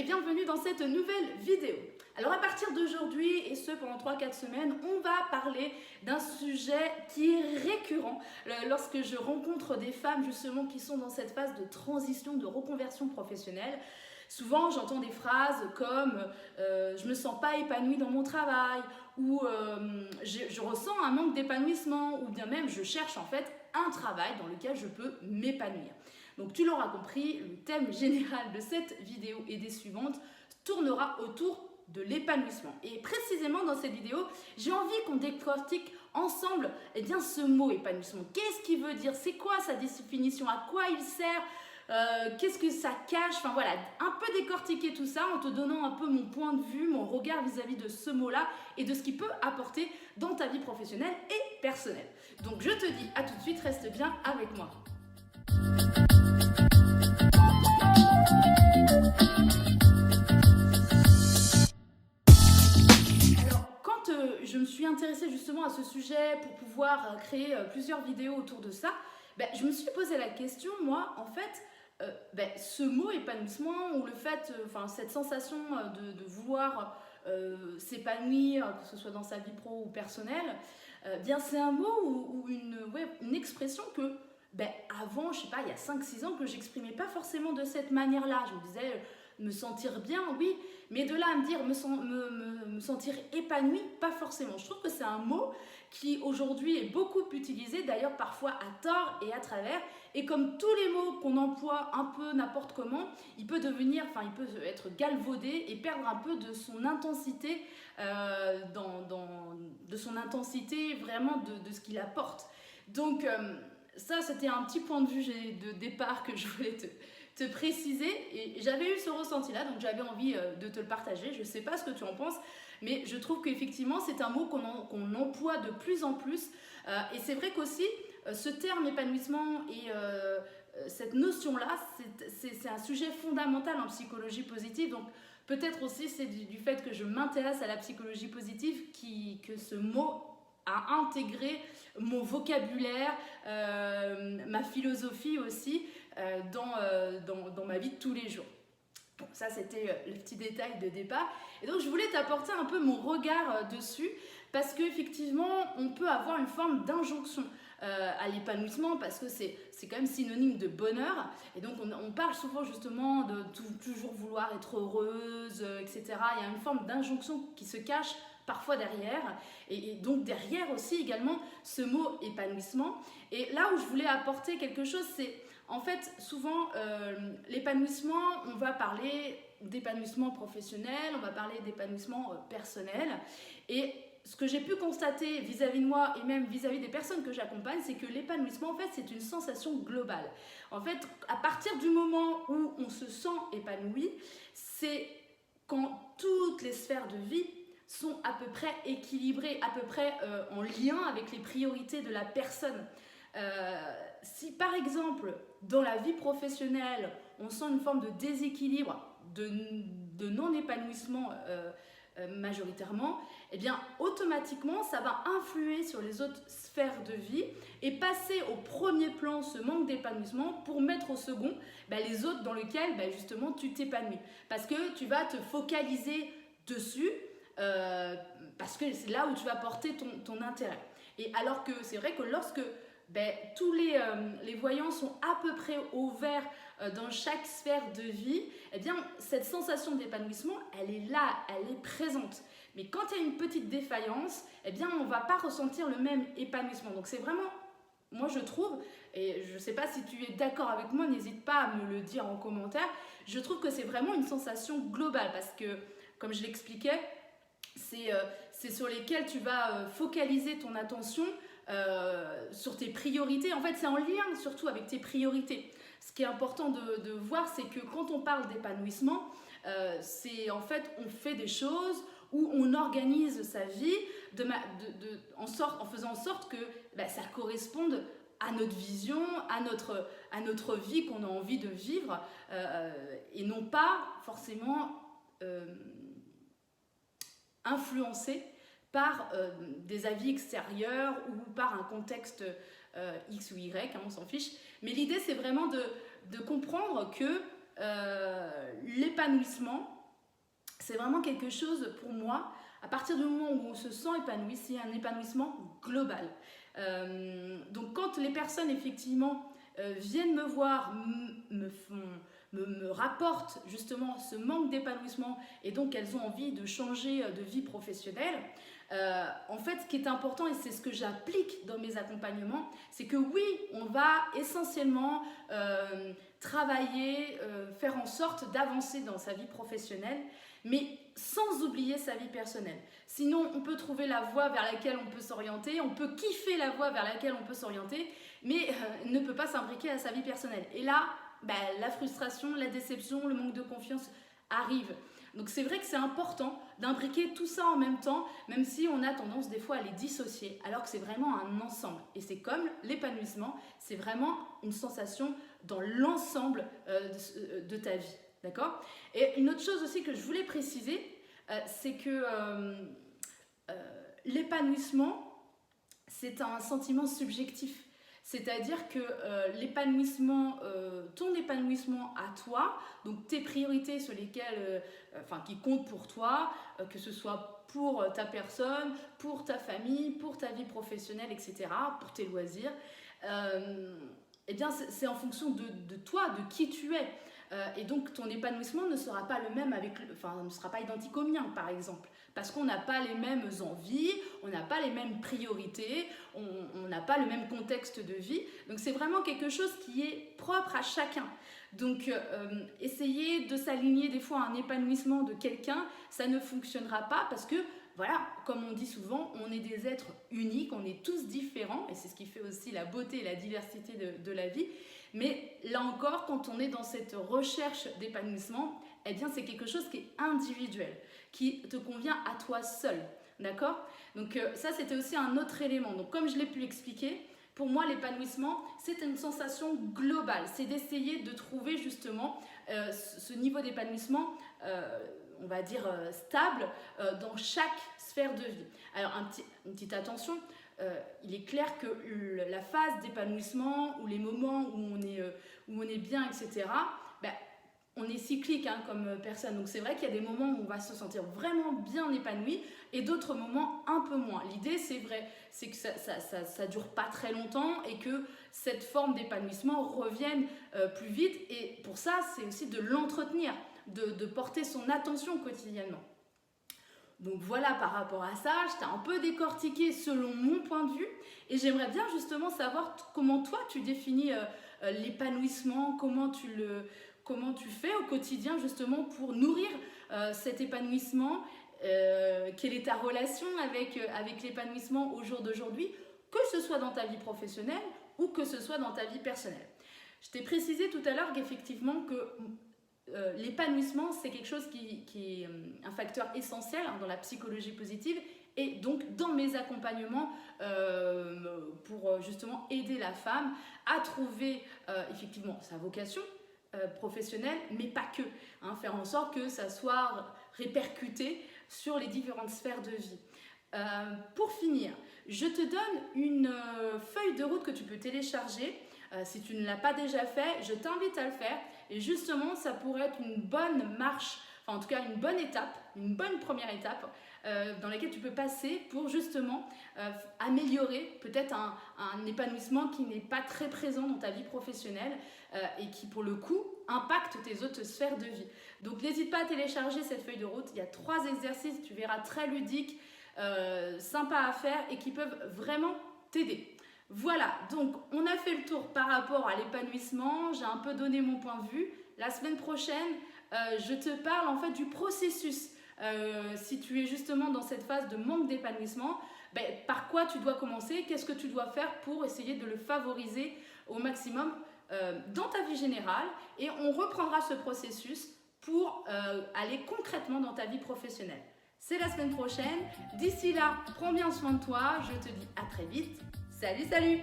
et bienvenue dans cette nouvelle vidéo. Alors à partir d'aujourd'hui et ce pendant 3-4 semaines, on va parler d'un sujet qui est récurrent lorsque je rencontre des femmes justement qui sont dans cette phase de transition, de reconversion professionnelle. Souvent j'entends des phrases comme je me sens pas épanouie dans mon travail ou je ressens un manque d'épanouissement ou bien même je cherche en fait un travail dans lequel je peux m'épanouir. Donc tu l'auras compris, le thème général de cette vidéo et des suivantes tournera autour de l'épanouissement. Et précisément dans cette vidéo, j'ai envie qu'on décortique ensemble ce mot épanouissement. Qu'est-ce qu'il veut dire? C'est quoi sa définition? À quoi il sert? Qu'est-ce que ça cache? Enfin voilà, un peu décortiquer tout ça en te donnant un peu mon point de vue, mon regard vis-à-vis de ce mot-là et de ce qu'il peut apporter dans ta vie professionnelle et personnelle. Donc je te dis à tout de suite, reste bien avec moi. Je me suis intéressée justement à ce sujet pour pouvoir créer plusieurs vidéos autour de ça, je me suis posé la question, moi, en fait, ce mot épanouissement ou le fait, cette sensation de vouloir s'épanouir, que ce soit dans sa vie pro ou personnelle, c'est un mot ou une expression que, avant, je sais pas, il y a 5-6 ans, que j'exprimais pas forcément de cette manière-là. Je me disais... me sentir bien, oui, mais de là à me dire me sentir épanouie, pas forcément. Je trouve que c'est un mot qui aujourd'hui est beaucoup utilisé, d'ailleurs parfois à tort et à travers, et comme tous les mots qu'on emploie un peu n'importe comment, il peut être galvaudé et perdre un peu de son intensité, de son intensité vraiment de ce qu'il apporte. Donc ça, c'était un petit point de vue de départ que je voulais te préciser, et j'avais eu ce ressenti-là, donc j'avais envie de te le partager. Je ne sais pas ce que tu en penses, mais je trouve qu'effectivement, c'est un mot qu'on emploie de plus en plus, et c'est vrai qu'aussi, ce terme épanouissement et cette notion-là, c'est un sujet fondamental en psychologie positive, donc peut-être aussi c'est du fait que je m'intéresse à la psychologie positive que ce mot a intégré mon vocabulaire, ma philosophie aussi, dans ma vie de tous les jours. Bon, ça c'était le petit détail de départ. Et donc je voulais t'apporter un peu mon regard dessus, parce qu'effectivement on peut avoir une forme d'injonction à l'épanouissement, parce que c'est quand même synonyme de bonheur, et donc on parle souvent justement de toujours vouloir être heureuse, etc. Il y a une forme d'injonction qui se cache parfois derrière, et donc derrière aussi également ce mot épanouissement. Et là où je voulais apporter quelque chose, c'est en fait souvent l'épanouissement, on va parler d'épanouissement professionnel, on va parler d'épanouissement personnel, et ce que j'ai pu constater vis-à-vis de moi et même vis-à-vis des personnes que j'accompagne, c'est que l'épanouissement, en fait, c'est une sensation globale. En fait, à partir du moment où on se sent épanoui, c'est quand toutes les sphères de vie sont à peu près équilibrées, à peu près en lien avec les priorités de la personne. Si par exemple, dans la vie professionnelle, on sent une forme de déséquilibre, de non-épanouissement majoritairement, eh bien automatiquement ça va influer sur les autres sphères de vie et passer au premier plan ce manque d'épanouissement pour mettre au second les autres dans lesquels justement tu t'épanouis, parce que tu vas te focaliser dessus, parce que c'est là où tu vas porter ton intérêt. Et alors que c'est vrai que lorsque tous les voyants sont à peu près au vert dans chaque sphère de vie, eh bien cette sensation d'épanouissement, elle est là, elle est présente. Mais quand il y a une petite défaillance, eh bien on ne va pas ressentir le même épanouissement. Donc c'est vraiment, moi je trouve, et je ne sais pas si tu es d'accord avec moi, n'hésite pas à me le dire en commentaire, je trouve que c'est vraiment une sensation globale, parce que comme je l'expliquais, c'est sur lesquels tu vas focaliser ton attention, sur tes priorités. En fait, c'est en lien surtout avec tes priorités. Ce qui est important de voir, c'est que quand on parle d'épanouissement, c'est en fait, on fait des choses où on organise sa vie en faisant en sorte que ça corresponde à notre vision, à notre vie qu'on a envie de vivre, et non pas forcément influencé par des avis extérieurs ou par un contexte X ou Y, on s'en fiche. Mais l'idée, c'est vraiment de comprendre que l'épanouissement, c'est vraiment quelque chose pour moi, à partir du moment où on se sent épanoui, c'est un épanouissement global. Donc quand les personnes effectivement viennent me voir, me rapportent justement ce manque d'épanouissement et donc elles ont envie de changer de vie professionnelle, en fait ce qui est important et c'est ce que j'applique dans mes accompagnements, c'est que oui, on va essentiellement travailler, faire en sorte d'avancer dans sa vie professionnelle, mais sans oublier sa vie personnelle. Sinon, on peut trouver la voie vers laquelle on peut s'orienter, on peut kiffer la voie vers laquelle on peut s'orienter, mais ne peut pas s'imbriquer à sa vie personnelle. Et là, la frustration, la déception, le manque de confiance arrivent. Donc c'est vrai que c'est important d'imbriquer tout ça en même temps, même si on a tendance des fois à les dissocier, alors que c'est vraiment un ensemble. Et c'est comme l'épanouissement, c'est vraiment une sensation dans l'ensemble de ta vie. D'accord ? Et une autre chose aussi que je voulais préciser, c'est que l'épanouissement, c'est un sentiment subjectif. C'est-à-dire que l'épanouissement, ton épanouissement à toi, donc tes priorités sur lesquelles, qui comptent pour toi, que ce soit pour ta personne, pour ta famille, pour ta vie professionnelle, etc., pour tes loisirs, eh bien c'est en fonction de toi, de qui tu es. Et donc ton épanouissement ne sera pas le même ne sera pas identique au mien par exemple, parce qu'on n'a pas les mêmes envies, on n'a pas les mêmes priorités, on n'a pas le même contexte de vie, donc c'est vraiment quelque chose qui est propre à chacun. Donc essayer de s'aligner des fois à un épanouissement de quelqu'un, ça ne fonctionnera pas parce que voilà, comme on dit souvent, on est des êtres uniques, on est tous différents et c'est ce qui fait aussi la beauté et la diversité de la vie. Mais là encore, quand on est dans cette recherche d'épanouissement, eh bien c'est quelque chose qui est individuel, qui te convient à toi seul, d'accord ? Donc ça, c'était aussi un autre élément. Donc comme je l'ai pu expliquer, pour moi, l'épanouissement, c'est une sensation globale. C'est d'essayer de trouver justement ce niveau d'épanouissement, on va dire stable, dans chaque sphère de vie. Alors une petite attention, il est clair que la phase d'épanouissement ou les moments où on est bien, etc., on est cyclique comme personne. Donc c'est vrai qu'il y a des moments où on va se sentir vraiment bien épanoui et d'autres moments un peu moins. L'idée, c'est que ça dure pas très longtemps et que cette forme d'épanouissement revienne plus vite. Et pour ça, c'est aussi de l'entretenir, de porter son attention quotidiennement. Donc voilà, par rapport à ça, je t'ai un peu décortiqué selon mon point de vue et j'aimerais bien justement savoir comment toi tu définis l'épanouissement, comment tu fais au quotidien justement pour nourrir cet épanouissement, quelle est ta relation avec l'épanouissement au jour d'aujourd'hui, que ce soit dans ta vie professionnelle ou que ce soit dans ta vie personnelle. Je t'ai précisé tout à l'heure qu'effectivement l'épanouissement, c'est quelque chose qui est un facteur essentiel dans la psychologie positive et donc dans mes accompagnements pour justement aider la femme à trouver effectivement sa vocation professionnelle, mais pas que. Faire en sorte que ça soit répercuté sur les différentes sphères de vie. Pour finir, je te donne une feuille de route que tu peux télécharger. Si tu ne l'as pas déjà fait, je t'invite à le faire. Et justement, ça pourrait être une bonne marche, en tout cas une bonne étape, une bonne première étape dans laquelle tu peux passer pour justement améliorer peut-être un épanouissement qui n'est pas très présent dans ta vie professionnelle et qui pour le coup impacte tes autres sphères de vie. Donc n'hésite pas à télécharger cette feuille de route. Il y a 3 exercices, tu verras, très ludiques, sympas à faire et qui peuvent vraiment t'aider. Voilà, donc on a fait le tour par rapport à l'épanouissement, j'ai un peu donné mon point de vue. La semaine prochaine, je te parle en fait du processus. Si tu es justement dans cette phase de manque d'épanouissement, par quoi tu dois commencer, qu'est-ce que tu dois faire pour essayer de le favoriser au maximum dans ta vie générale. Et on reprendra ce processus pour aller concrètement dans ta vie professionnelle. C'est la semaine prochaine. D'ici là, prends bien soin de toi. Je te dis à très vite. Salut, salut!